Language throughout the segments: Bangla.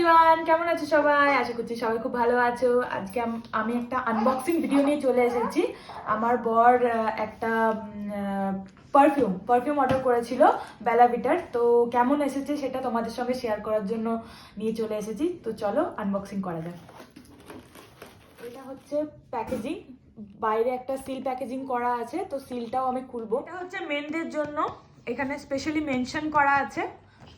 এভরিওয়ান, কেমন আছো সবাই? আশা করছি সবাই খুব ভালো আছো। আজকে আমি একটা আনবক্সিং ভিডিও নিয়ে চলে এসেছি। আমার বর একটা পারফিউম অর্ডার করেছিল বেলা ভিটার। তো কেমন এসেছে সেটা তোমাদের সঙ্গে শেয়ার করার জন্য নিয়ে চলে এসেছি। তো চলো আনবক্সিং করা যাক। এটা হচ্ছে প্যাকেজিং, বাইরে একটা সিল প্যাকেজিং করা আছে, তো সিলটাও আমি খুলবো। এটা হচ্ছে মেনদের জন্য, এখানে স্পেশালি মেনশন করা আছে।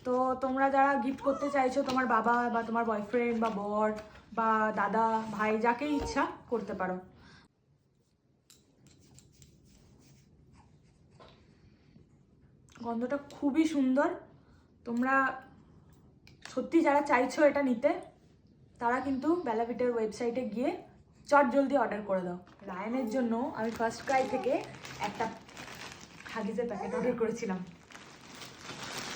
তো তোমরা যারা গিফট করতে চাইছো তোমার বাবা বা তোমার বয়ফ্রেন্ড বা বর বা দাদা ভাই যাকে ইচ্ছা করতে পারো। গন্ধটা খুবই সুন্দর। তোমরা সত্যি যারা চাইছো এটা নিতে তারা কিন্তু বেলাভিটার ওয়েবসাইটে গিয়ে চট জলদি অর্ডার করে দাও। রায়ানের জন্য আমি ফার্স্ট ক্রাই থেকে একটা হাগিজের প্যাকেট অর্ডার করেছিলাম।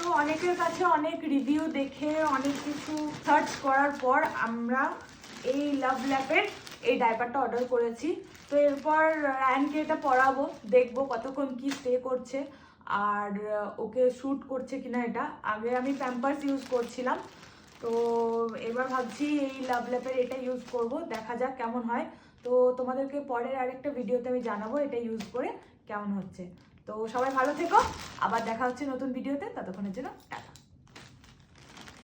তো অনেকের কাছে অনেক রিভিউ দেখে অনেক কিছু সার্চ করার পর আমরা এই লাভ ল্যাপের এই ডাইপারটা অর্ডার করেছি। তো এরপর রায়ানকে এটা পরাবো, দেখবো কতক্ষণ কি স্টে করছে আর ওকে শ্যুট করছে কিনা। এটা আগে আমি প্যাম্পার্স ইউজ করছিলাম, তো এবার ভাবছি এই লাভ ল্যাপের এটা ইউজ করব, দেখা যাক কেমন হয়। তো তোমাদেরকে পরের আরেকটা ভিডিওতে আমি জানাবো এটা ইউজ করে কেমন হচ্ছে। তো সবাই ভালো থেকো, আবার দেখা হচ্ছে নতুন ভিডিওতে, ততক্ষণের জন্য টাটা।